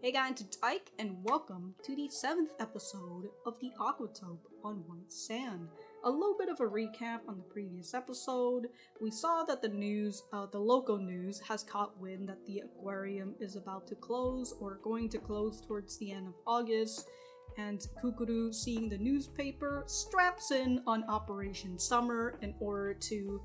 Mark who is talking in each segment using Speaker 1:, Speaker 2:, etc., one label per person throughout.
Speaker 1: Hey guys, it's Ike, and welcome to the 7th episode of the Aquatope on White Sand. A little bit of a recap on the previous episode. We saw that the local news has caught wind that the aquarium is about to close or going to close towards the end of August, and Kukuru, seeing the newspaper, straps in on Operation Summer in order to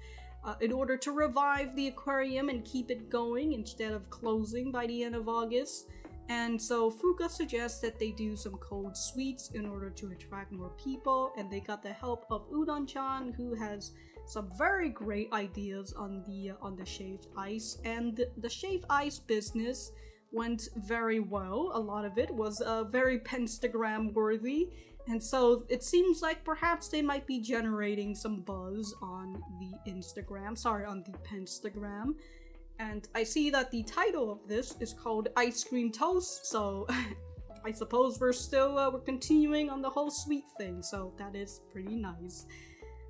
Speaker 1: revive the aquarium and keep it going instead of closing by the end of August. And so Fuuka suggests that they do some cold sweets in order to attract more people, and they got the help of Udon-chan, who has some very great ideas on the shaved ice. And the shaved ice business went very well. A lot of it was very Penstagram worthy, and so it seems like perhaps they might be generating some buzz on the Penstagram. And I see that the title of this is called Ice Cream Toast, so I suppose we're continuing on the whole sweet thing, so that is pretty nice.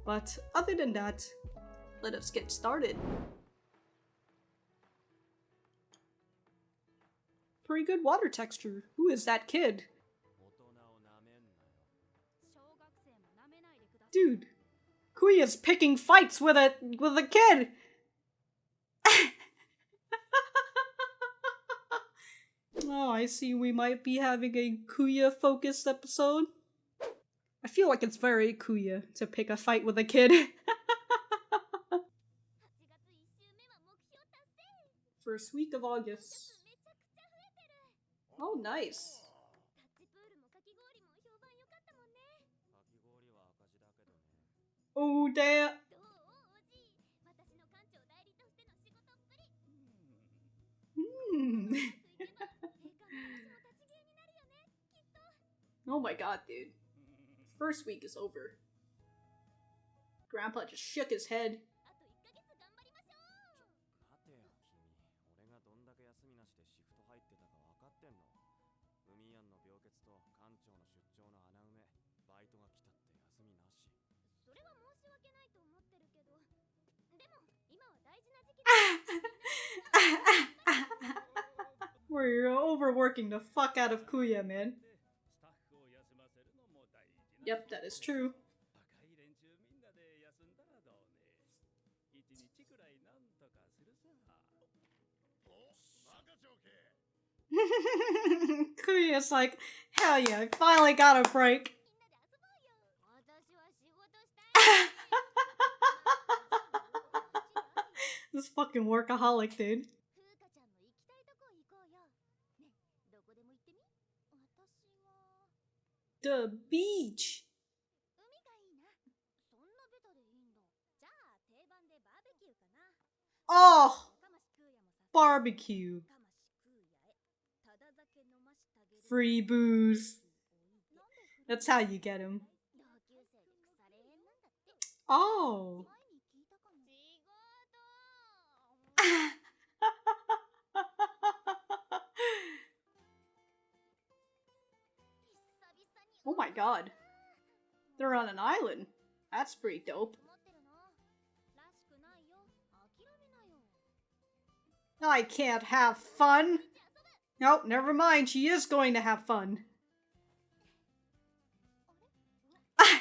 Speaker 1: But other than that, let us get started. Pretty good water texture. Who is that kid? Dude, Kuuya's picking fights with a kid! Oh, I see we might be having a Kuuya-focused episode. I feel like it's very Kuuya to pick a fight with a kid. First week of August. Oh, nice. Oh, damn. Oh my god, dude. First week is over. Grandpa just shook his head. We're overworking the fuck out of Kuuya, man. Yep, that is true. Kuuya's like, hell yeah, I finally got a break. This fucking workaholic, dude. The beach! Oh! Barbecue. Free booze. That's how you get him. Oh! Oh my god. They're on an island. That's pretty dope. I can't have fun. Nope, never mind. She is going to have fun. I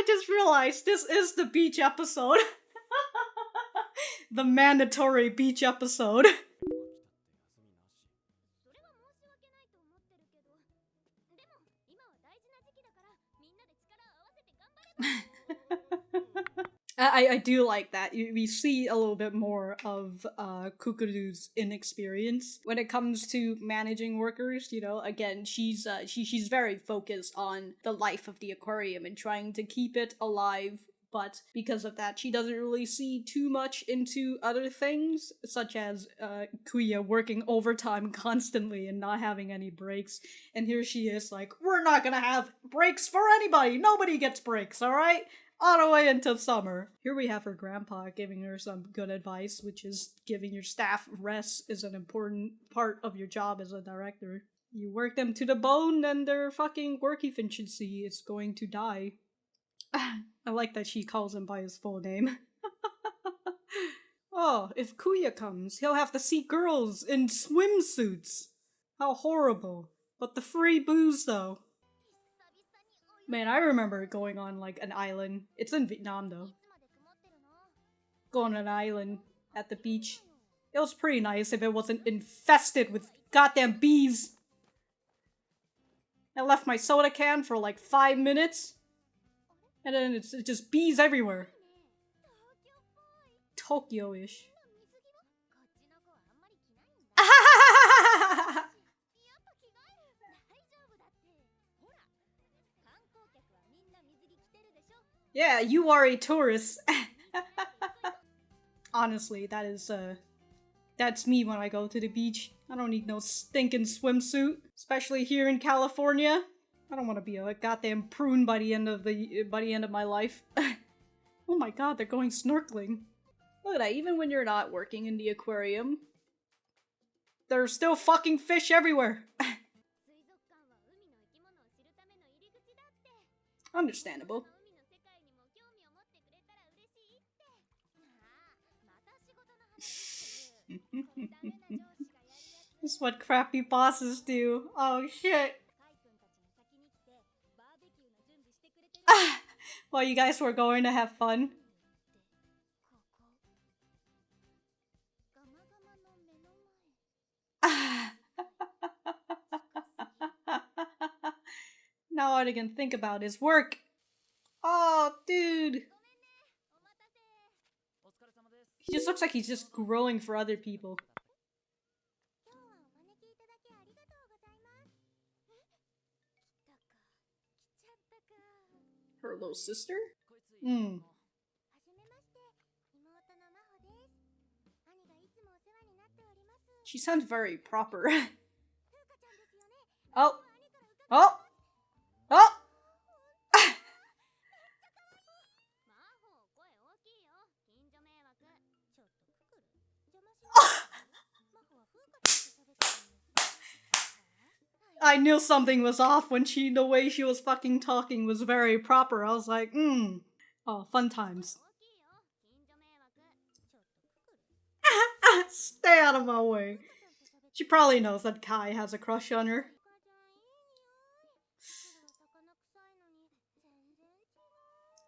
Speaker 1: just realized this is the beach episode. The mandatory beach episode. I do like that. We see a little bit more of Kukuru's inexperience when it comes to managing workers. You know, again, she's very focused on the life of the aquarium and trying to keep it alive. But because of that, she doesn't really see too much into other things, such as Kuuya working overtime constantly and not having any breaks. And here she is like, we're not gonna have breaks for anybody! Nobody gets breaks, alright? All the way until summer. Here we have her grandpa giving her some good advice, which is giving your staff rest is an important part of your job as a director. You work them to the bone and their fucking work efficiency is going to die. I like that she calls him by his full name. Oh, if Kuuya comes, he'll have to see girls in swimsuits. How horrible. But the free booze, though. Man, I remember going on, like, an island. It's in Vietnam, though. Going on an island at the beach. It was pretty nice if it wasn't infested with goddamn bees. I left my soda can for like 5 minutes. And then it's just bees everywhere. Tokyo-ish. Yeah, you are a tourist. Honestly, that's me when I go to the beach. I don't need no stinking swimsuit, especially here in California. I don't want to be a goddamn prune by the end of my life. Oh my god, they're going snorkeling. Look at that, even when you're not working in the aquarium, there's still fucking fish everywhere. Understandable. This is what crappy bosses do. Oh shit. Well, you guys were going to have fun. Now all I can think about is work. Oh, dude. He just looks like he's just growing for other people. Her little sister? Hmm. She sounds very proper. Oh! Oh! Oh! I knew something was off when the way she was fucking talking was very proper. I was like, Oh, fun times. Stay out of my way. She probably knows that Kai has a crush on her.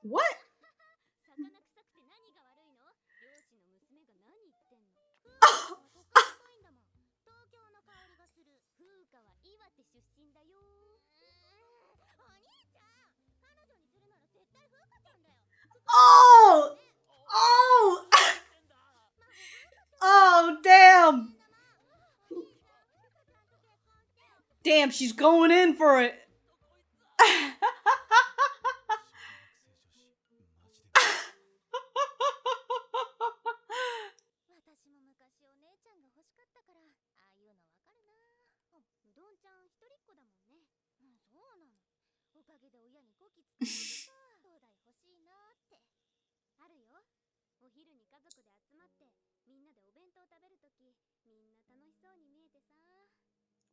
Speaker 1: What? Oh! Oh! Oh, damn! Damn, she's going in for it!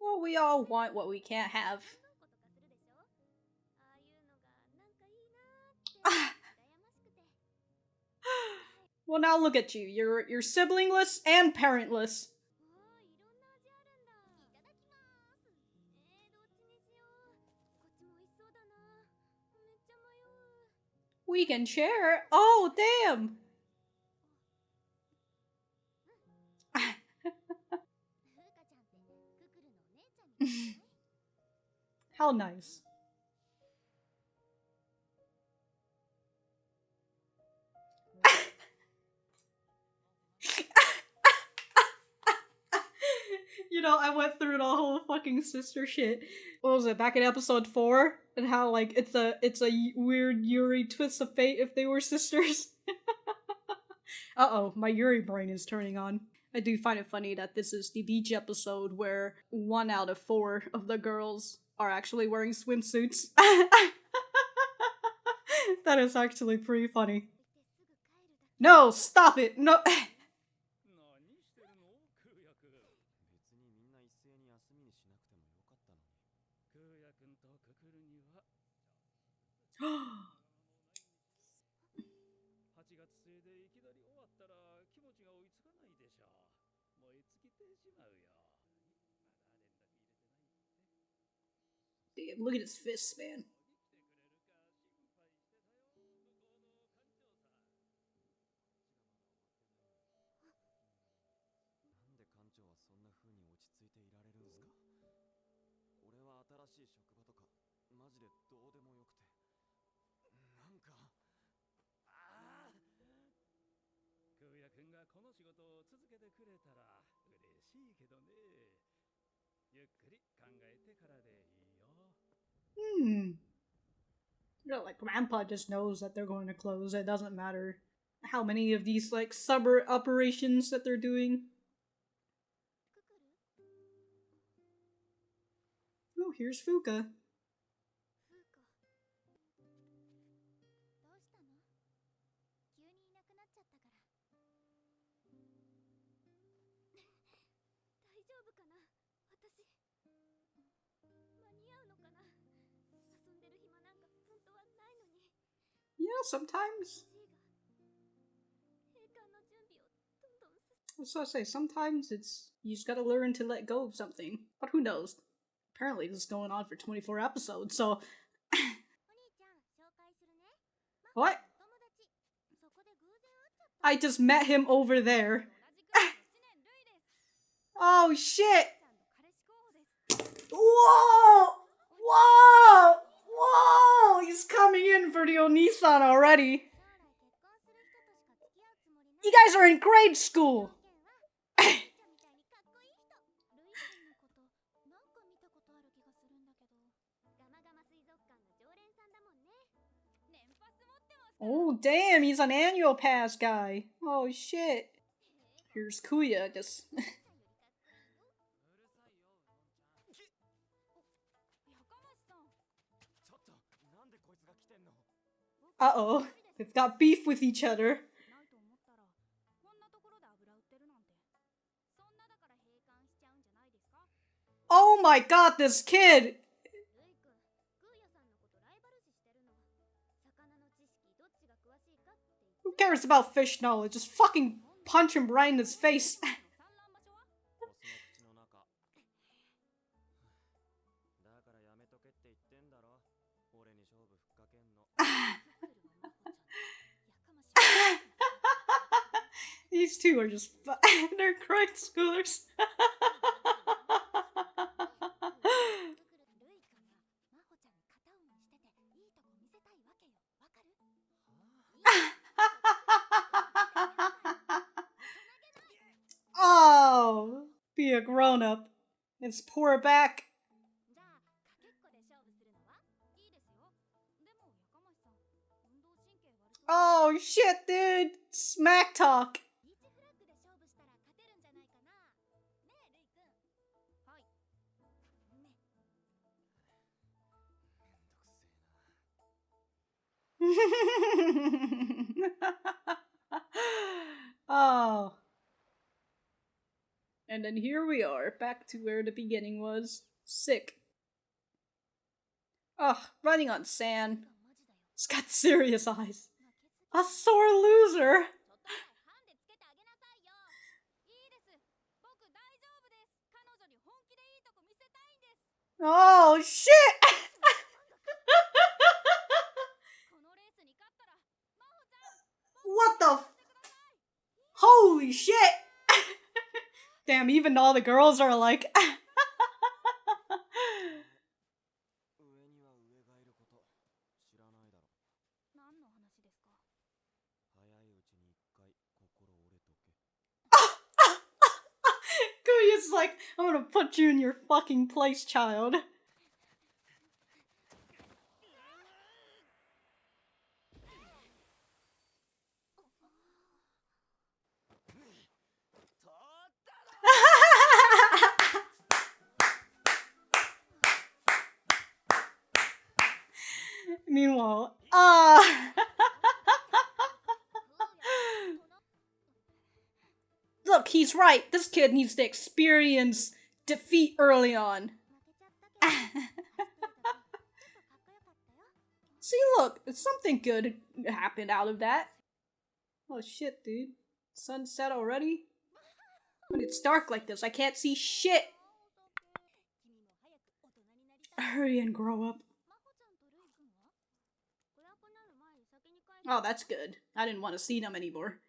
Speaker 1: Well, we all want what we can't have. Well, now look at you. You're siblingless and parentless. We can share. Oh, damn. How nice. You know, I went through the whole fucking sister shit. What was it, back in episode 4? And how, like, it's a weird Yuri twist of fate if they were sisters. Uh-oh, my Yuri brain is turning on. I do find it funny that this is the beach episode where 1 out of 4 of the girls are actually wearing swimsuits. That is actually pretty funny. No, stop it! No! Damn, look at his fists, man. You know, like, Grandpa just knows that they're going to close. It doesn't matter how many of these, like, summer operations that they're doing. Oh, here's Fuuka. Yeah, sometimes. So I say, sometimes you just gotta learn to let go of something. But who knows? Apparently this is going on for 24 episodes, so... What? I just met him over there. Oh shit! Whoa! Whoa! Whoa! He's coming in for the Onisan already. You guys are in grade school! Oh damn, he's an annual pass guy. Oh shit. Here's Kuuya, just... Uh-oh. They've got beef with each other. Oh my god, this kid! Who cares about fish knowledge? Just fucking punch him right in his face. These two are just they're grade schoolers. Oh, be a grown-up. It's poor back. Oh shit, dude! Smack talk! Oh. And then here we are, back to where the beginning was. Sick. Ugh, running on sand. It's got serious eyes. A sore loser! Oh shit! What the f- Holy shit! Damn, even all the girls are like... Kuuya's like, I'm gonna put you in your fucking place, child. Meanwhile, look, he's right. This kid needs to experience defeat early on. See, look, something good happened out of that. Oh shit, dude. Sunset already? When it's dark like this, I can't see shit! Hurry and grow up. Oh, that's good. I didn't want to see them anymore.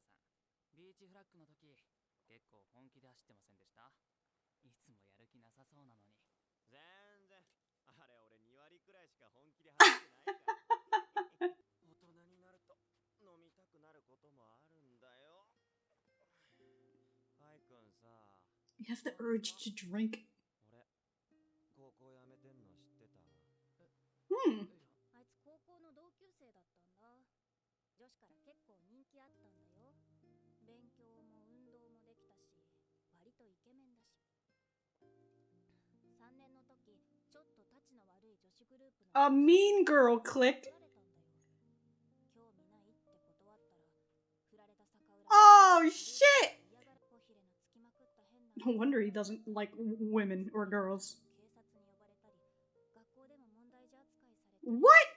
Speaker 1: You have the urge to drink. Hmm. A mean girl clique. Oh shit! No wonder he doesn't like women or girls. What?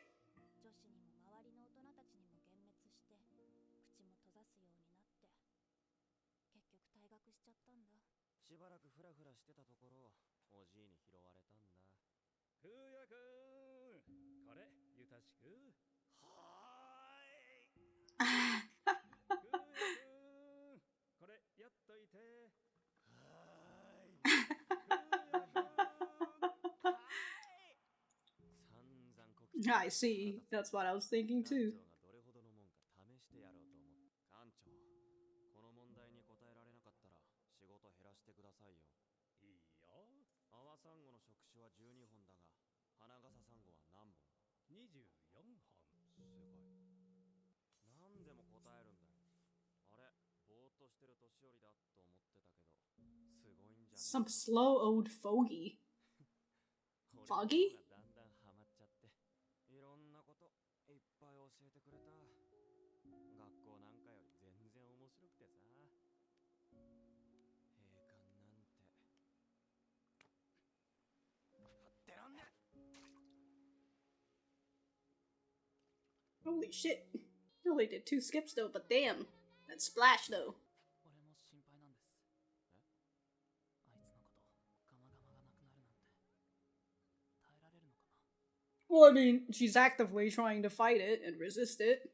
Speaker 1: I see. That's what I was thinking too. Some slow old fogey. Foggy? Holy shit. I only did 2 skips though, but damn. That splash though. Well, I mean, she's actively trying to fight it and resist it.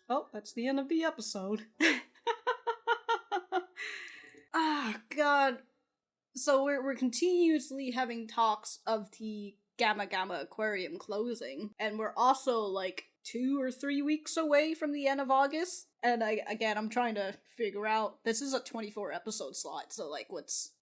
Speaker 1: Oh, that's the end of the episode. Ah, God. So we're continuously having talks of the Gama Gama Aquarium closing, and we're also like 2 or 3 weeks away from the end of August. And I'm trying to figure out, this is a 24 episode slot, so like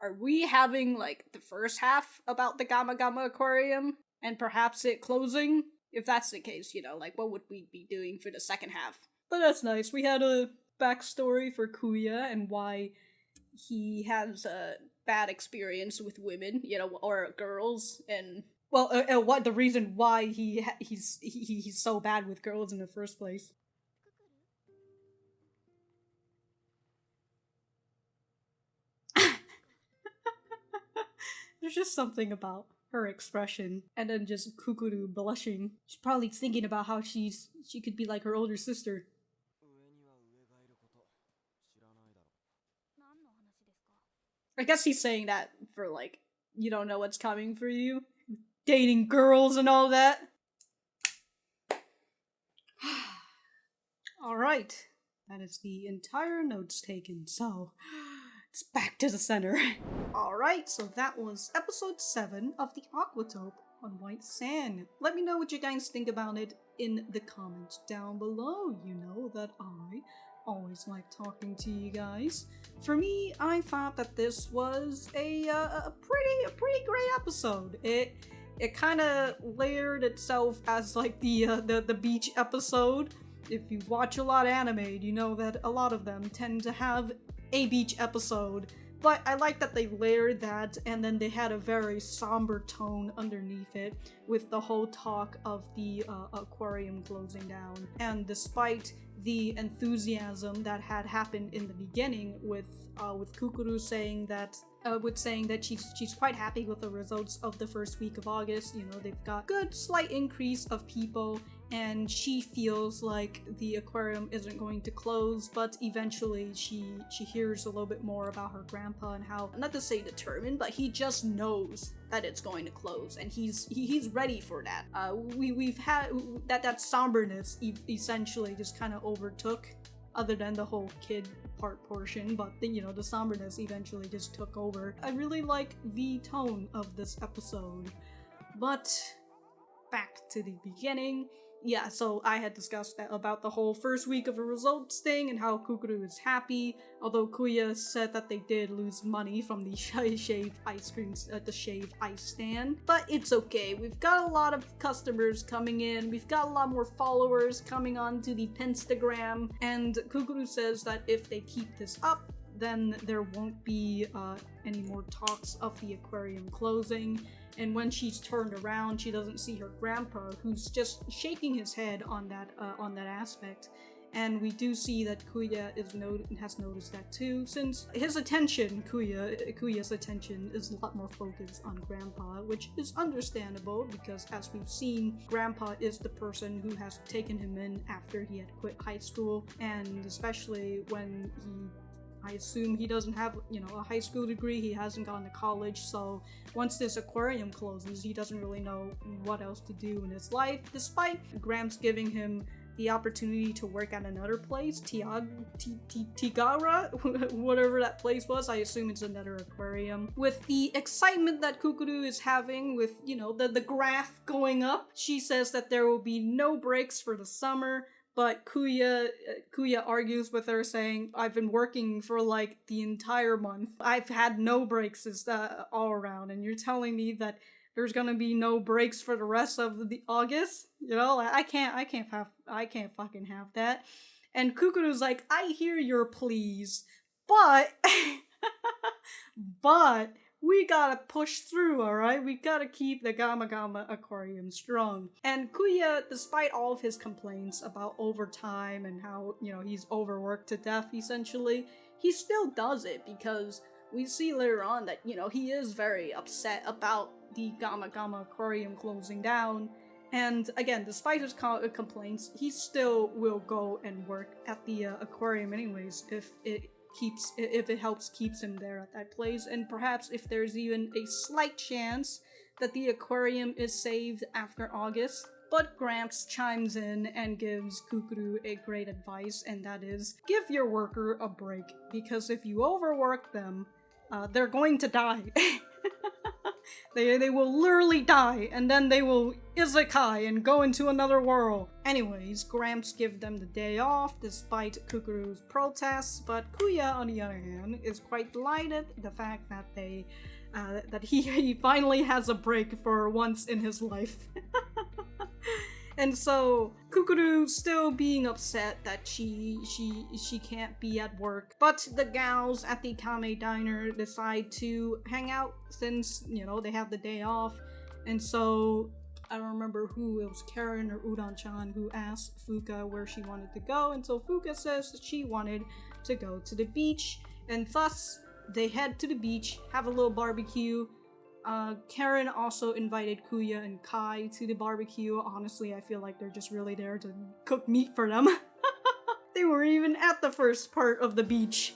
Speaker 1: are we having like the first half about the Gama Gama Aquarium and perhaps it closing? If that's the case, you know, like what would we be doing for the second half? But that's nice. We had a backstory for Kuuya and why he has a bad experience with women, you know, or girls, and what the reason why he's so bad with girls in the first place. There's just something about her expression, and then just Kukuru blushing. She's probably thinking about how she could be like her older sister. I guess he's saying that for like, you don't know what's coming for you. Dating girls and all that. Alright. That is the entire notes taken, so it's back to the center. Alright, so that was episode 7 of the Aquatope on White Sand. Let me know what you guys think about it in the comments down below. You know that I always like talking to you guys. For me, I thought that this was a pretty great episode. It kind of layered itself as like the beach episode. If you watch a lot of anime, you know that a lot of them tend to have a beach episode. But I like that they layered that, and then they had a very somber tone underneath it with the whole talk of the aquarium closing down. And despite the enthusiasm that had happened in the beginning with Kukuru saying that she's quite happy with the results of the first week of August. You know, they've got good slight increase of people and she feels like the aquarium isn't going to close, but eventually she hears a little bit more about her grandpa and how, not to say determined, but he just knows that it's going to close, and he's ready for that. We've had that somberness essentially just kind of overtook, other than the whole kid portion, but the somberness eventually just took over. I really like the tone of this episode. But back to the beginning. Yeah, so I had discussed that about the whole first week of the results thing and how Kukuru is happy, although Kuuya said that they did lose money from the shaved ice creams at the shaved ice stand. But it's okay, we've got a lot of customers coming in, we've got a lot more followers coming on to the Pinstagram, and Kukuru says that if they keep this up, then there won't be any more talks of the aquarium closing. And when she's turned around, she doesn't see her grandpa, who's just shaking his head on that aspect. And we do see that Kuuya has noticed that too, since his attention, Kuuya's attention, is a lot more focused on Grandpa, which is understandable because, as we've seen, Grandpa is the person who has taken him in after he had quit high school, and especially when I assume he doesn't have, a high school degree, he hasn't gone to college, so once this aquarium closes, he doesn't really know what else to do in his life, despite Gramps giving him the opportunity to work at another place, Tigara, whatever that place was. I assume it's another aquarium. With the excitement that Kukuru is having with, the graph going up, she says that there will be no breaks for the summer. But Kuuya argues with her, saying, I've been working for like the entire month. I've had no breaks all around, and you're telling me that there's gonna be no breaks for the rest of the August? I can't fucking have that. And Kukuru's like, I hear your pleas, but we gotta push through, alright? We gotta keep the Gama Gama Aquarium strong. And Kuuya, despite all of his complaints about overtime and how, he's overworked to death, essentially, he still does it because we see later on that, he is very upset about the Gama Gama Aquarium closing down. And again, despite his complaints, he still will go and work at the aquarium anyways if it helps keeps him there at that place, and perhaps if there's even a slight chance that the aquarium is saved after August. But Gramps chimes in and gives Kukuru a great advice, and that is, give your worker a break, because if you overwork them, they're going to die. They will literally die, and then they will isekai and go into another world. Anyways, Gramps give them the day off despite Kukuru's protests, but Kuuya, on the other hand, is quite delighted the fact that that he finally has a break for once in his life. And so, Kukuru still being upset that she can't be at work, but the gals at the Kame Diner decide to hang out since, they have the day off. And so, I don't remember who, it was Karen or Udon-chan who asked Fuuka where she wanted to go, and so Fuuka says that she wanted to go to the beach, and thus, they head to the beach, have a little barbecue. Karen also invited Kuuya and Kai to the barbecue. Honestly, I feel like they're just really there to cook meat for them. They weren't even at the first part of the beach.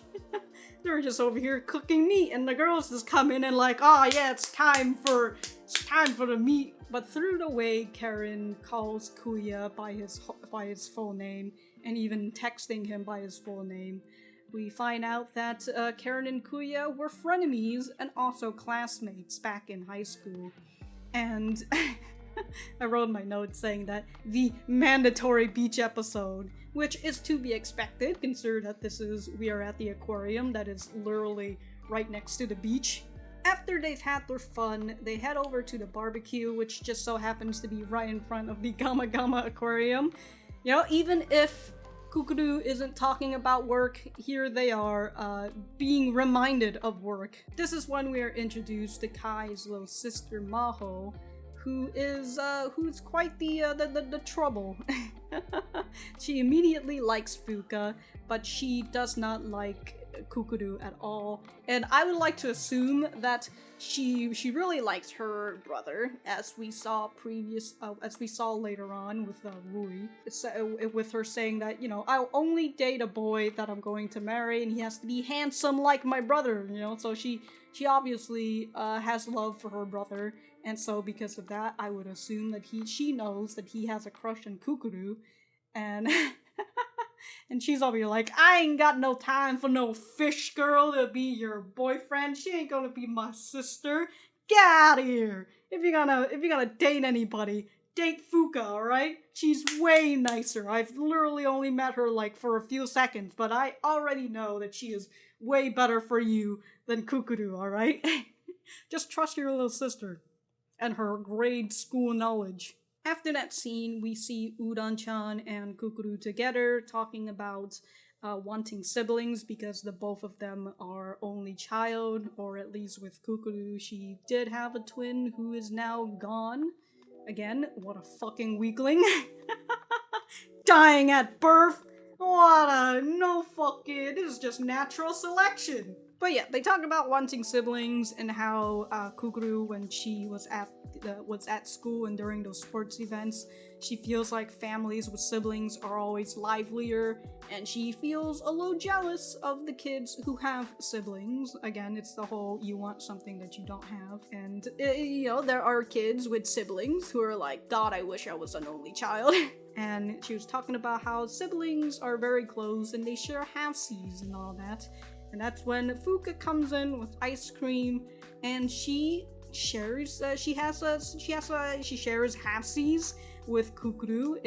Speaker 1: They were just over here cooking meat, and the girls just come in and like, oh yeah, it's time for the meat. But through the way Karen calls Kuuya by his full name, and even texting him by his full name, we find out that Karen and Kuuya were frenemies and also classmates back in high school. And I wrote my notes saying that the mandatory beach episode, which is to be expected, considering that we are at the aquarium that is literally right next to the beach. After they've had their fun, they head over to the barbecue, which just so happens to be right in front of the Gama Gama Aquarium. Even if Kukuru isn't talking about work, here they are, being reminded of work. This is when we are introduced to Kai's little sister Maho, who's quite the trouble. She immediately likes Fuuka, but she does not like Kukuru at all. And I would like to assume that she really likes her brother, as we saw later on with Yuri. With her saying that, you know, I'll only date a boy that I'm going to marry, and he has to be handsome like my brother, you know. So she obviously has love for her brother, and so because of that, I would assume that she knows that he has a crush on Kukuru, and and she's over here like, I ain't got no time for no fish girl to be your boyfriend. She ain't gonna be my sister. Get out of here. If you're gonna date anybody, date Fuuka, alright? She's way nicer. I've literally only met her like for a few seconds, but I already know that she is way better for you than Kukuru, alright? Just trust your little sister and her grade school knowledge. After that scene, we see Udon-chan and Kukuru together talking about wanting siblings because the both of them are only child, or at least with Kukuru, she did have a twin who is now gone. Again, what a fucking weakling. Dying at birth. This is just natural selection. But yeah, they talk about wanting siblings and how Kukuru, when she was at school and during those sports events, she feels like families with siblings are always livelier, and she feels a little jealous of the kids who have siblings. Again, it's the whole you want something that you don't have, and you know, there are kids with siblings who are like, God, I wish I was an only child. And she was talking about how siblings are very close and they share half-seas and all that. And that's when Fuuka comes in with ice cream, and she shares half-seas with Kukuru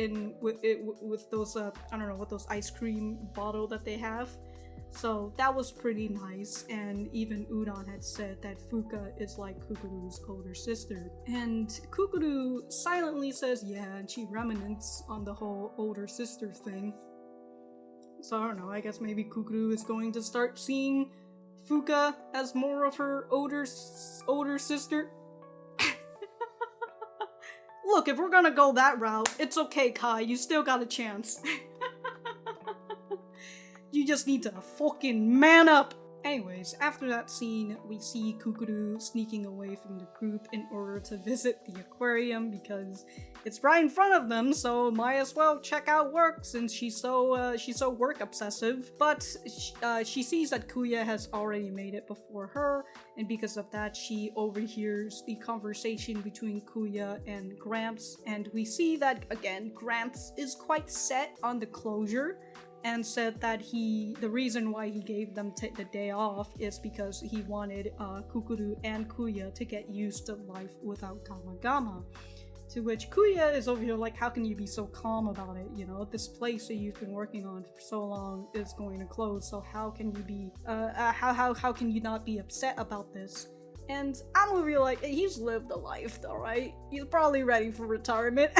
Speaker 1: with those I don't know what those ice cream bottle that they have. So that was pretty nice, and even Udon had said that Fuuka is like Kukuru's older sister. And Kukuru silently says yeah, and she reminisces on the whole older sister thing. So I don't know, I guess maybe Kukuru is going to start seeing Fuuka as more of her older sister. Look, if we're gonna go that route, it's okay, Kai, you still got a chance. You just need to fucking man up! Anyways, after that scene, we see Kukuru sneaking away from the group in order to visit the aquarium because it's right in front of them, so might as well check out work since she's so work obsessive. But she sees that Kuuya has already made it before her, and because of that, she overhears the conversation between Kuuya and Gramps, and we see that again, Gramps is quite set on the closure, and said that the reason why he gave them the day off is because he wanted Kukuru and Kuuya to get used to life without Gama Gama. To which Kuuya is over here like, how can you be so calm about it? You know, this place that you've been working on for so long is going to close, so how can you be, how can you not be upset about this? And I'm over here like, he's lived a life though, right? He's probably ready for retirement.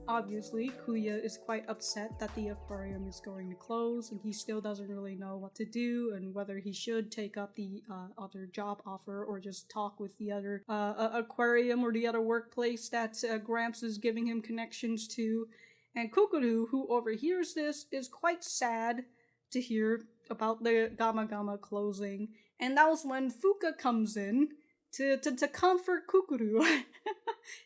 Speaker 1: Obviously, Kuuya is quite upset that the aquarium is going to close, and he still doesn't really know what to do and whether he should take up the other job offer or just talk with the other aquarium or the other workplace that Gramps is giving him connections to. And Kukuru, who overhears this, is quite sad to hear about the Gama Gama closing, and that was when Fuuka comes in to comfort Kukuru.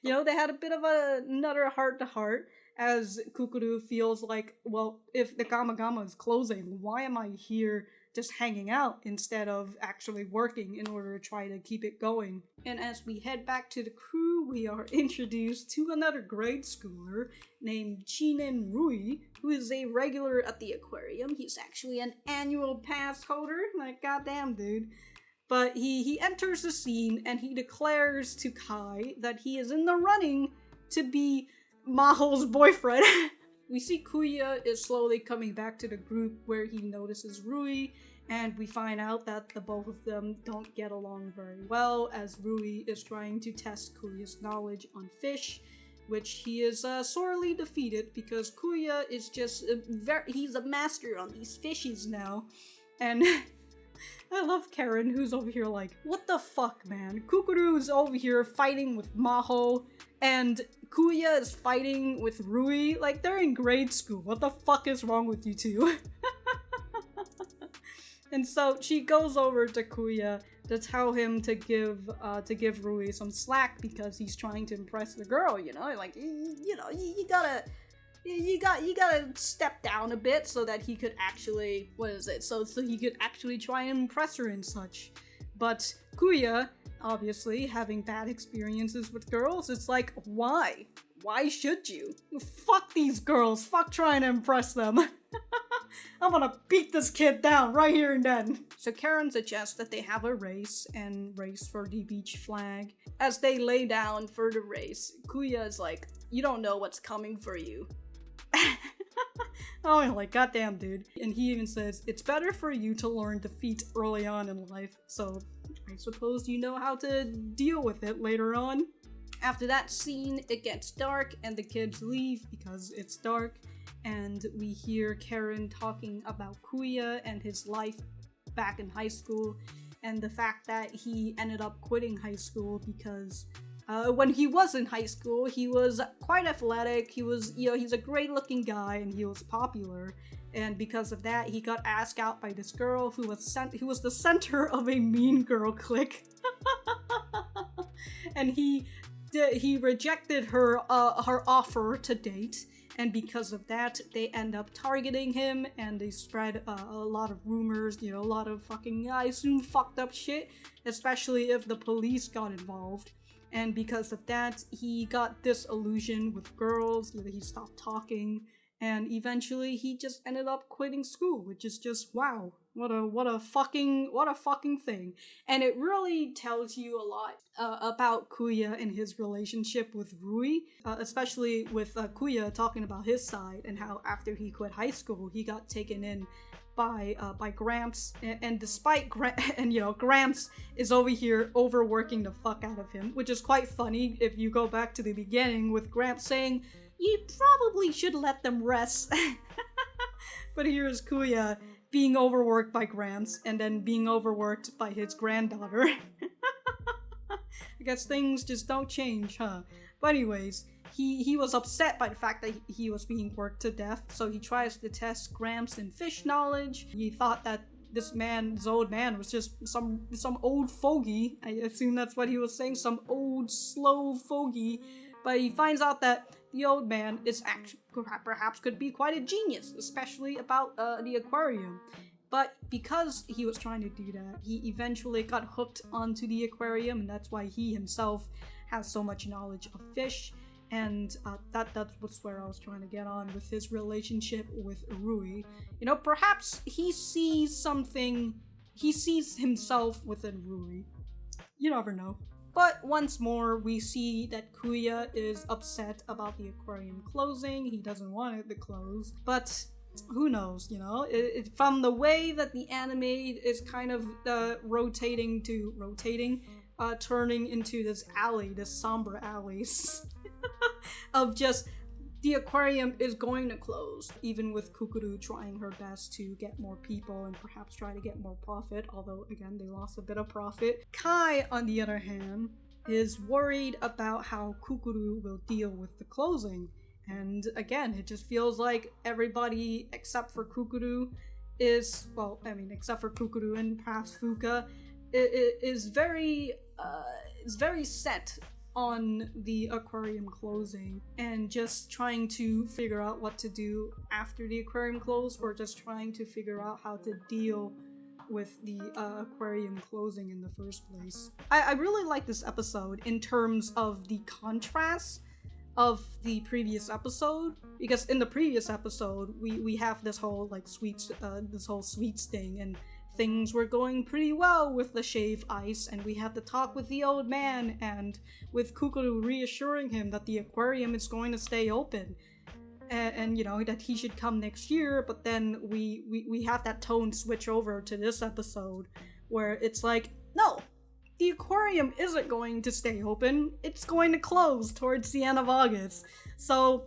Speaker 1: You know, they had a bit of another heart-to-heart, as Kukuru feels like, well, if the Gama Gama is closing, why am I here just hanging out instead of actually working in order to try to keep it going? And as we head back to the crew, we are introduced to another grade schooler named Chinen Rui, who is a regular at the aquarium. He's actually an annual pass holder. Like, goddamn, dude. But he enters the scene and he declares to Kai that he is in the running to be Maho's boyfriend. We see Kuuya is slowly coming back to the group where he notices Rui, and we find out that the both of them don't get along very well, as Rui is trying to test Kuuya's knowledge on fish, which he is sorely defeated because Kuuya is just he's a master on these fishes now. And I love Karen, who's over here like, what the fuck, man? Kukuru is over here fighting with Maho, and Kuuya is fighting with Rui. Like, they're in grade school. What the fuck is wrong with you two? And so she goes over to Kuuya to tell him to give Rui some slack because he's trying to impress the girl, you know? Like, you gotta step down a bit so that he could actually, so he could actually try and impress her and such. But Kuuya, obviously, having bad experiences with girls, it's like, why? Why should you? Fuck these girls. Fuck trying to impress them. I'm gonna beat this kid down right here and then. So Karen suggests that they have a race for the beach flag. As they lay down for the race, Kuuya is like, you don't know what's coming for you. Oh, like, goddamn, dude. And he even says, it's better for you to learn defeat early on in life, so I suppose you know how to deal with it later on. After that scene, it gets dark and the kids leave because it's dark, and we hear Karen talking about Kuuya and his life back in high school, and the fact that he ended up quitting high school because when he was in high school, he was quite athletic, he's a great looking guy, and he was popular, and because of that, he got asked out by this girl who was the center of a mean girl clique. And he rejected her offer to date, and because of that, they end up targeting him, and they spread a lot of rumors, a lot of fucking, I assume, fucked up shit, especially if the police got involved. And because of that, he got disillusioned with girls, he stopped talking, and eventually he just ended up quitting school, which is just, wow, what a fucking thing. And it really tells you a lot about Kuuya and his relationship with Rui, especially with Kuuya talking about his side and how after he quit high school, he got taken in by Gramps, and despite Gramps is over here overworking the fuck out of him, which is quite funny if you go back to the beginning with Gramps saying, you probably should let them rest. But here's Kuuya being overworked by Gramps and then being overworked by his granddaughter. I guess things just don't change, huh? But anyways, he was upset by the fact that he was being worked to death, so he tries to test Gramps in fish knowledge. He thought that this old man was just some old fogey. I assume that's what he was saying, some old slow fogey. But he finds out that the old man is actually perhaps could be quite a genius, especially about the aquarium. But because he was trying to do that, he eventually got hooked onto the aquarium, and that's why he himself has so much knowledge of fish. And that's where I was trying to get on with his relationship with Rui. Perhaps he sees himself within Rui. You never know. But once more, we see that Kuuya is upset about the aquarium closing. He doesn't want it to close, but who knows, from the way that the anime is kind of turning into this somber alleys of just the aquarium is going to close, even with Kukuru trying her best to get more people and perhaps try to get more profit, although again they lost a bit of profit. Kai, on the other hand, is worried about how Kukuru will deal with the closing. And again, it just feels like everybody except for Kukuru except for Kukuru and perhaps Fuuka, is very set on the aquarium closing and just trying to figure out what to do after the aquarium closed, or just trying to figure out how to deal with the aquarium closing in the first place. I really like this episode in terms of the contrast of the previous episode, because in the previous episode we have this whole sweets thing, and things were going pretty well with the shaved ice, and we had the talk with the old man, and with Kukuru reassuring him that the aquarium is going to stay open, and that he should come next year. But then we have that tone switch over to this episode where it's like, no, the aquarium isn't going to stay open, it's going to close towards the end of August. So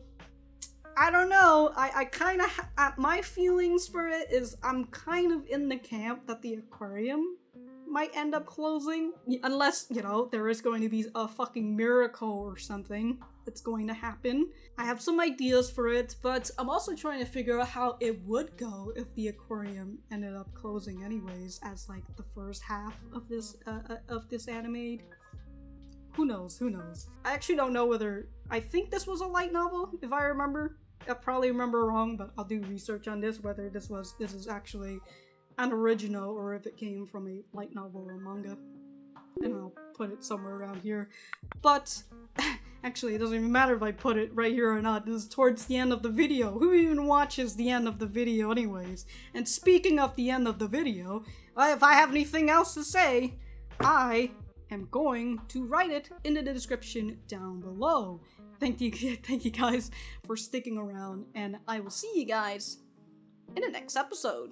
Speaker 1: I don't know, I kind of, my feelings for it is I'm kind of in the camp that the aquarium might end up closing. Unless, you know, there is going to be a fucking miracle or something that's going to happen. I have some ideas for it, but I'm also trying to figure out how it would go if the aquarium ended up closing anyways, as like the first half of this anime. Who knows? Who knows? I actually don't know whether... I think this was a light novel, if I remember. I probably remember wrong, but I'll do research on this, whether this is actually an original or if it came from a light novel or manga. And I'll put it somewhere around here. But... actually, it doesn't even matter if I put it right here or not. This is towards the end of the video. Who even watches the end of the video anyways? And speaking of the end of the video, if I have anything else to say, I am going to write it in the description down below. Thank you guys for sticking around, and I will see you guys in the next episode.